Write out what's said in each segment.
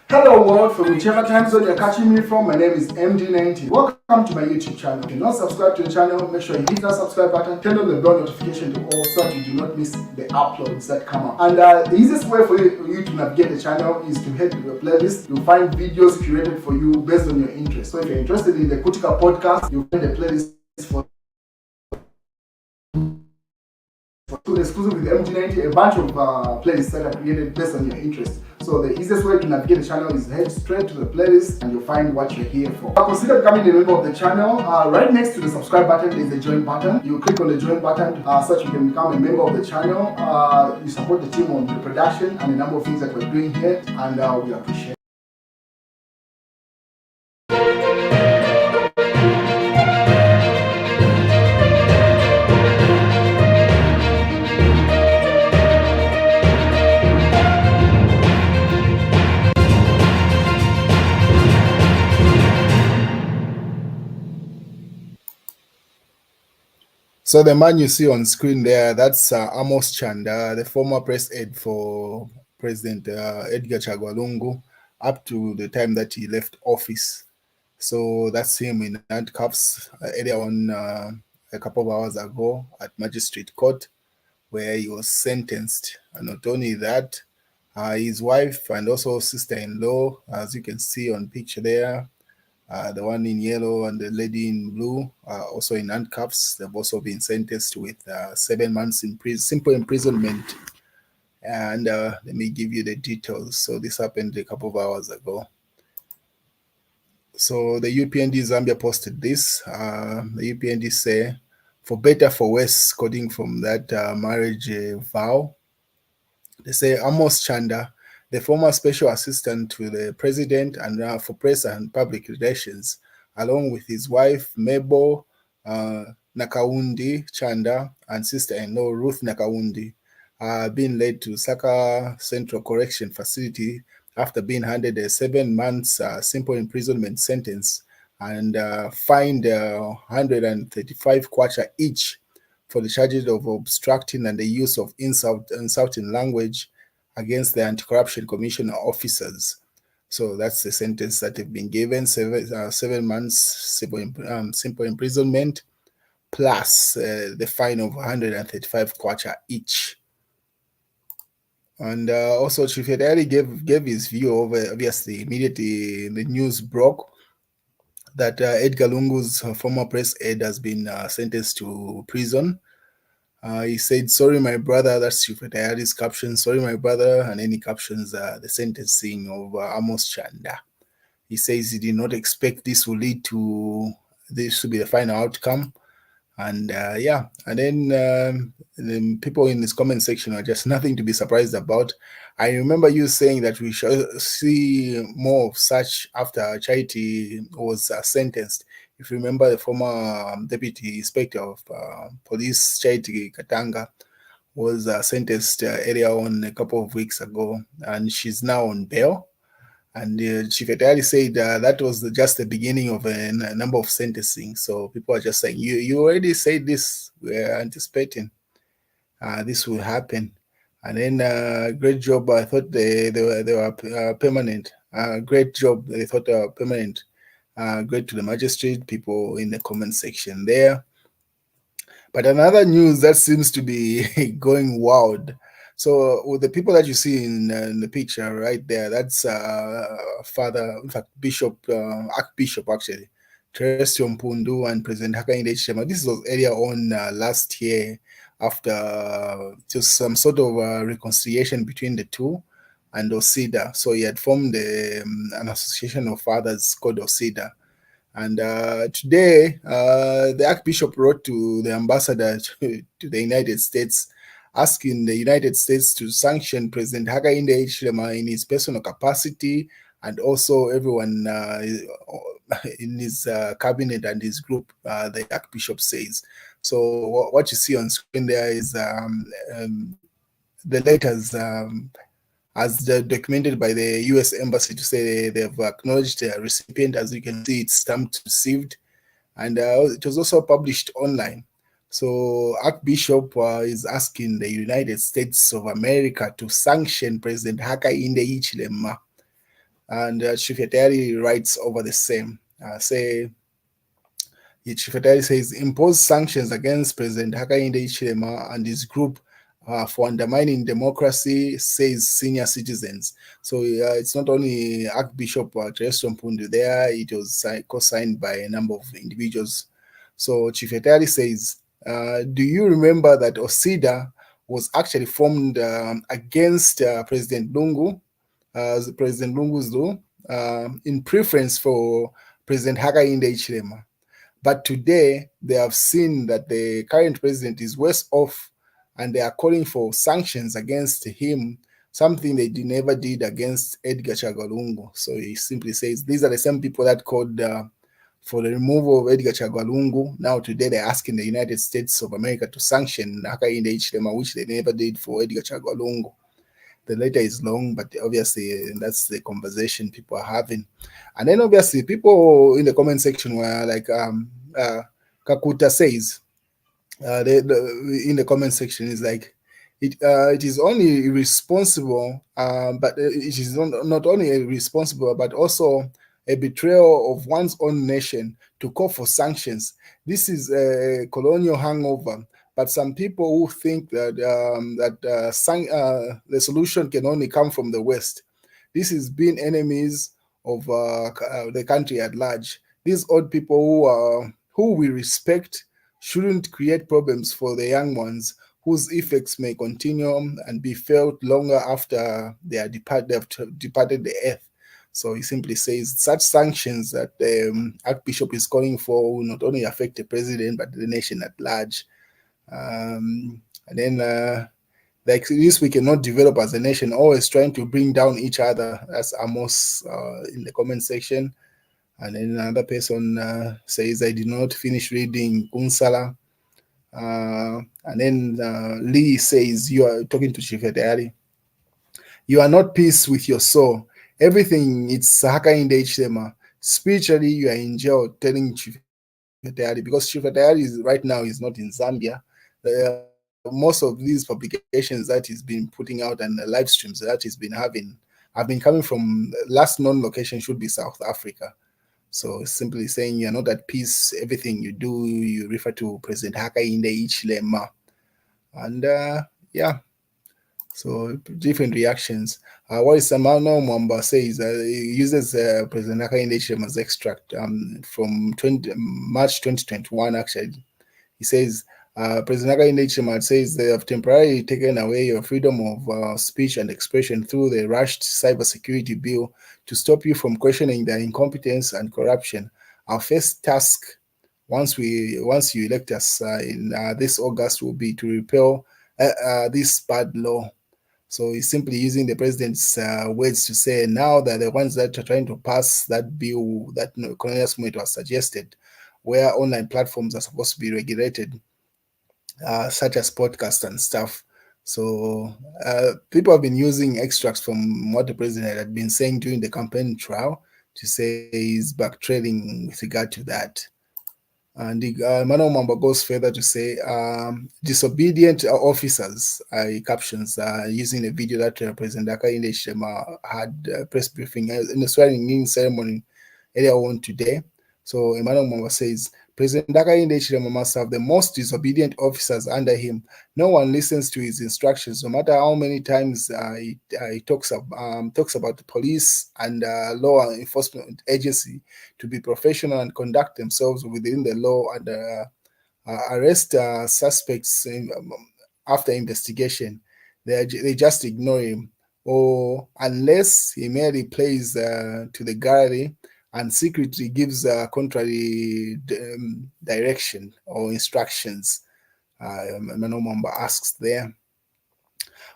Hello world, from whichever time zone you're catching me from, my name is MD90. Welcome to my YouTube channel. If you're not subscribed to the channel, make sure you hit that subscribe button, turn on the bell notification to all so that you do not miss the uploads that come up. And the easiest way for you to navigate the channel is to head to the playlist. You'll find videos curated for you based on your interest. So if you're interested in the Kutika podcast, you'll find the playlist for exclusive with MG90, a bunch of playlists that are created based on your interest. So the easiest way to navigate the channel is head straight to the playlist and you'll find what you're here for. Consider becoming a member of the channel. Right next to the subscribe button is the join button. You click on the join button so that you can become a member of the channel. You support the team on the production and a number of things that we're doing here, and we appreciate it. So the man you see on screen there, that's Amos Chanda, the former press aide for President Edgar Chagwa Lungu, up to the time that he left office. So that's him in handcuffs earlier on a couple of hours ago at Magistrate Court, where he was sentenced. And not only that, his wife and also sister-in-law, as you can see on picture there, the one in yellow and the lady in blue are also in handcuffs. They've also been sentenced with 7 months in simple imprisonment. And let me give you the details. So this happened a couple of hours ago. So the UPND Zambia posted this. The UPND say, for better, for worse, quoting from that marriage vow, they say Amos Chanda, the former special assistant to the president and for press and public relations, along with his wife Mabel Nakaundi Chanda and sister-in-law Ruth Nakaundi, are being led to Saka Central Correction Facility after being handed a 7 months simple imprisonment sentence and fined 135 kwacha each for the charges of obstructing and the use of insulting language against the Anti-Corruption Commission officers. So that's the sentence that they've been given, 7 months simple imprisonment, plus the fine of 135 kwacha each. And also Chief Edari gave his view over, obviously, immediately the news broke that Edgar Lungu's former press aide has been sentenced to prison. He said, sorry, my brother. That's Chief Edari's caption. Sorry, my brother. And any captions, the sentencing of Amos Chanda. He says he did not expect this will lead to this to be the final outcome. And yeah, and then the people in this comment section are just nothing to be surprised about. I remember you saying that we shall see more of such after Charity was sentenced. If you remember, the former deputy inspector of police, Charity Katanga, was sentenced earlier on a couple of weeks ago, and she's now on bail. And Chief Etali said that was just the beginning of a number of sentencing. So people are just saying, you already said this, we're anticipating this will happen. And then great job, I thought they were permanent. Great job, they thought they were permanent. Great to the magistrate, people in the comment section there. But another news that seems to be going wild. So with the people that you see in the picture right there, that's Father, in fact, Bishop, Archbishop actually, Terestio Mpundu and President Hakainde Hichilema. This was earlier on last year after just some sort of reconciliation between the two and Osida. So he had formed an association of fathers called Osida. And today, the Archbishop wrote to the ambassador to the United States, asking the United States to sanction President Hakainde Hichilema in his personal capacity and also everyone in his cabinet and his group, the Archbishop says. So what you see on screen there is the letters as documented by the U.S. Embassy to say they've acknowledged the recipient. As you can see, it's stamped received, and it was also published online. So Archbishop is asking the United States of America to sanction President Hakainde Hichilema And Chifetari writes over the same. Chifetari says, impose sanctions against President Hakainde Hichilema and his group for undermining democracy, says senior citizens. So it's not only Archbishop Teresto Mpundu there, it was co-signed by a number of individuals. So Chifetari says, do you remember that OSIDA was actually formed against President Lungu, President Lungu's law, in preference for President Hakainde Hichilema? But today, they have seen that the current president is worse off, and they are calling for sanctions against him, something they never did against Edgar Chagwa Lungu. So he simply says, these are the same people that called for the removal of Edgar Chagwa Lungu. Now today they're asking the United States of America to sanction Hakainde Hichilema, which they never did for Edgar Chagwa Lungu. The letter is long, but obviously that's the conversation people are having. And then obviously people in the comment section were like, Kakuta says, in the comment section is like, it is only irresponsible, but it is not only irresponsible, but also a betrayal of one's own nation to call for sanctions. This is a colonial hangover. But some people who think that the solution can only come from the West. This is being enemies of the country at large. These old people who we respect shouldn't create problems for the young ones whose effects may continue and be felt longer after they have departed the earth. So he simply says such sanctions that the Archbishop is calling for will not only affect the president but the nation at large. And then like this, we cannot develop as a nation, always trying to bring down each other. That's Amos in the comment section. And then another person says, I did not finish reading Kunsala. And then Lee says, you are talking to Chifetari. You are not peace with your soul. Everything, it's Hakainde Hichilema. Spiritually, you are in jail, telling Chifetari, because Chifetari right now is not in Zambia. Most of these publications that he's been putting out and the live streams that he's been having have been coming from last known location should be South Africa. So simply saying you're not at peace, everything you do, you refer to President Hakainde Hichilema. And yeah, so different reactions. What is Samano Mwamba says, he uses President Hakainde Hichilema's extract from March 2021 actually. He says, President Hakainde Hichilema says they have temporarily taken away your freedom of speech and expression through the rushed cybersecurity bill to stop you from questioning their incompetence and corruption. Our first task, once you elect us in this August, will be to repeal this bad law. So he's simply using the president's words to say now that the ones that are trying to pass that bill that Cornelius Mwete was suggested, where online platforms are supposed to be regulated, such as podcasts and stuff. So people have been using extracts from what the president had been saying during the campaign trial to say he's backtrailing with regard to that. And Manuel Mamba goes further to say disobedient officers, he captions using a video that President Hakainde Hichilema had press briefing in the swearing-in ceremony earlier on today. So Emmanuel Mamba says, President Hakainde Hichilema must have the most disobedient officers under him. No one listens to his instructions, no matter how many times he talks about the police and law enforcement agency to be professional and conduct themselves within the law and arrest suspects after investigation. They just ignore him, or unless he merely plays to the gallery and secretly gives contrary direction or instructions. Emmanuel Mamba asks there.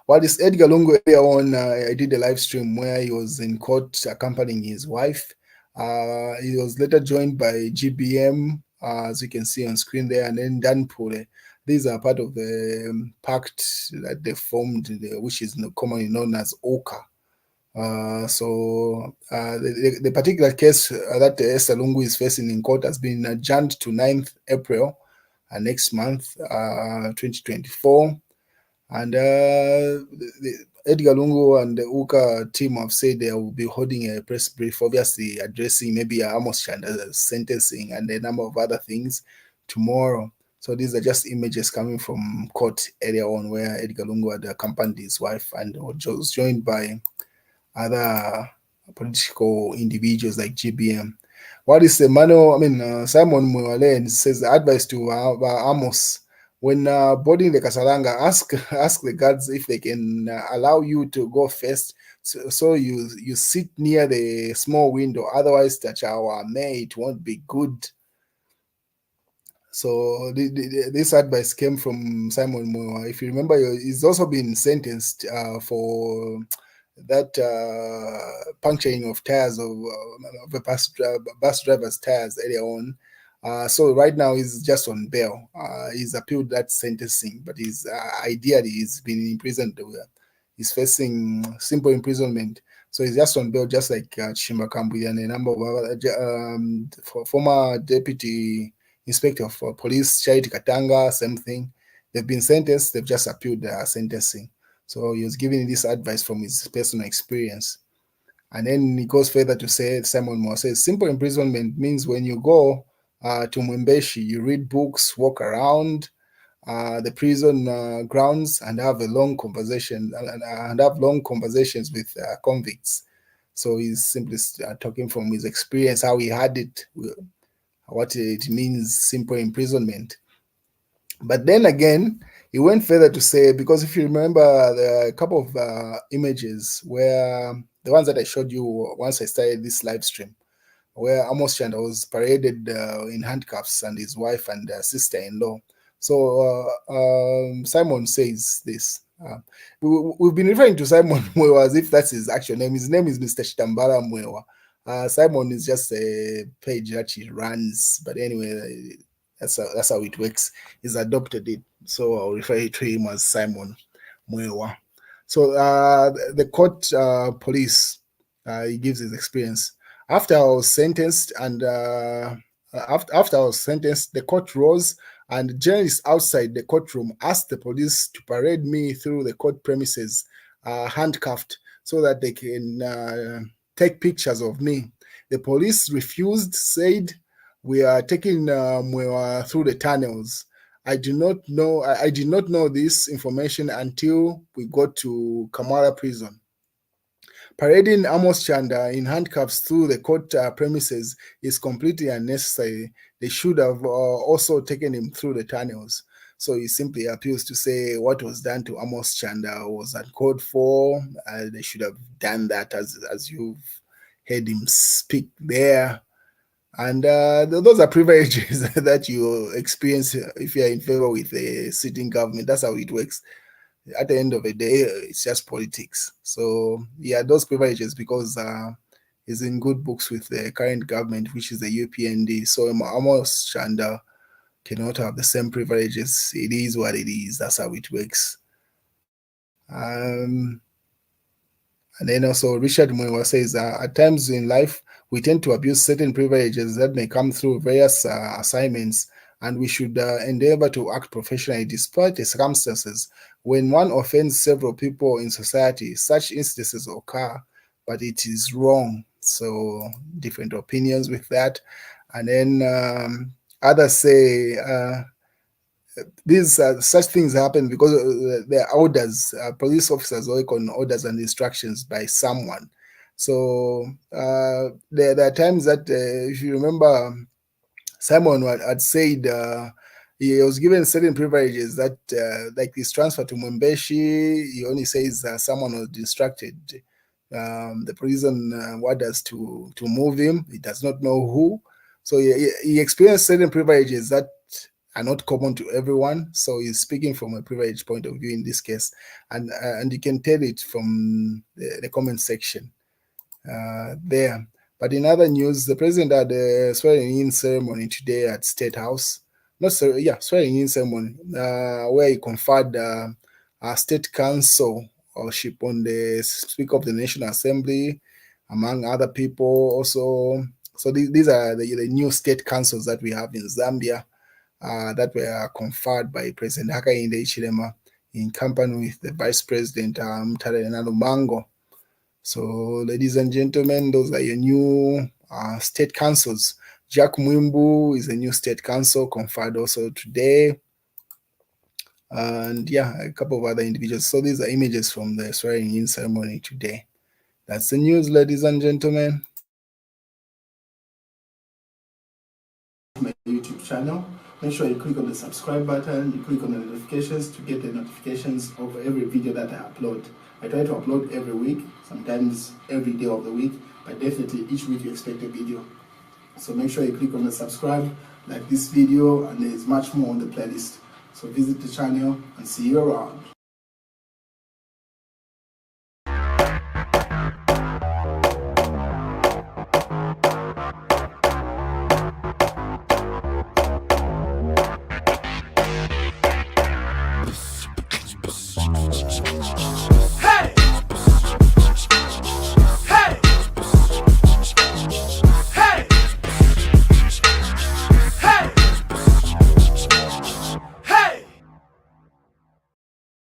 While this Edgar Lungu earlier on, I did a live stream where he was in court accompanying his wife. He was later joined by GBM, as you can see on screen there, and then Dan Pule. These are part of the pact that they formed, which is commonly known as OCA. The particular case that Esther Lungu is facing in court has been adjourned to 9th April next month, 2024. And Edgar Lungu and the UKA team have said they will be holding a press brief, obviously addressing maybe Amos Chanda's sentencing and a number of other things tomorrow. So these are just images coming from court earlier on where Edgar Lungu had accompanied his wife and was joined by other political individuals like GBM. What is the manual? Simon Mwale says the advice to Amos when boarding the Kasalanga, ask the guards if they can allow you to go first, so you sit near the small window. Otherwise, that our mate won't be good. So this advice came from Simon Moa. If you remember, he's also been sentenced for that puncturing of tires of a bus driver's tires earlier on. So right now he's just on bail. He's appealed that sentencing, but ideally he's been imprisoned. He's facing simple imprisonment. So he's just on bail, just like Chimba Kambu and a number of other former deputy inspector of police, Charity Katanga, same thing. They've been sentenced. They've just appealed their sentencing. So he was giving this advice from his personal experience. And then he goes further to say, Simon Moore says, simple imprisonment means when you go to Mwembeshi, you read books, walk around the prison grounds and have a long conversation and have long conversations with convicts. So he's simply talking from his experience, how he had it, what it means, simple imprisonment. But then again, he went further to say, because if you remember, there are a couple of images where the ones that I showed you once I started this live stream, where Amos Chanda was paraded in handcuffs and his wife and sister-in-law. So Simon says this. We've been referring to Simon Mwewa as if that's his actual name. His name is Mr. Shitambala Mwewa. Simon is just a page that he runs. But anyway, that's how it works. He's adopted it. So I'll refer to him as Simon Mwewa. So the court police, he gives his experience. After I was sentenced, after I was sentenced, the court rose, and journalists outside the courtroom asked the police to parade me through the court premises, handcuffed, so that they can take pictures of me. The police refused, said, "We are taking Mwewa through the tunnels." I did not know this information until we got to Kamara prison. Parading Amos Chanda in handcuffs through the court premises is completely unnecessary. They should have also taken him through the tunnels. So he simply appeals to say what was done to Amos Chanda was uncalled for. They should have done that, as you've heard him speak there. And those are privileges that you experience if you're in favor with the sitting government. That's how it works. At the end of the day, it's just politics. So yeah, those privileges because he's in good books with the current government, which is the UPND. So Amos Chanda cannot have the same privileges. It is what it is. That's how it works. And then also Richard Mwewa says, at times in life, we tend to abuse certain privileges that may come through various assignments, and we should endeavor to act professionally despite the circumstances. When one offends several people in society, such instances occur, but it is wrong. So different opinions with that. And then others say, these such things happen because there are orders. Police officers work on orders and instructions by someone. So there are times that, if you remember, Simon had said he was given certain privileges that, like his transfer to Mwembeshi, he only says someone was distracted. The prison warders to move him. He does not know who. So he experienced certain privileges that are not common to everyone. So he's speaking from a privileged point of view in this case. And you can tell it from the comment section there. But in other news, the president had a swearing-in ceremony today at State House. Swearing-in ceremony, where he conferred a state councilship on the Speaker of the National Assembly, among other people also. So these are the new state councils that we have in Zambia that were conferred by President Hakainde Hichilema in company with the Vice President Mtare Mango. So, ladies and gentlemen, those are your new state councils. Jack Mwimbu is a new state council conferred also today. And yeah, a couple of other individuals. So these are images from the swearing in ceremony today. That's the news, ladies and gentlemen. My YouTube channel. Make sure you click on the subscribe button, you click on the notifications to get the notifications of every video that I upload. I try to upload every week, sometimes every day of the week, but definitely each week you expect a video. So make sure you click on the subscribe, like this video, and there's much more on the playlist. So visit the channel and see you around.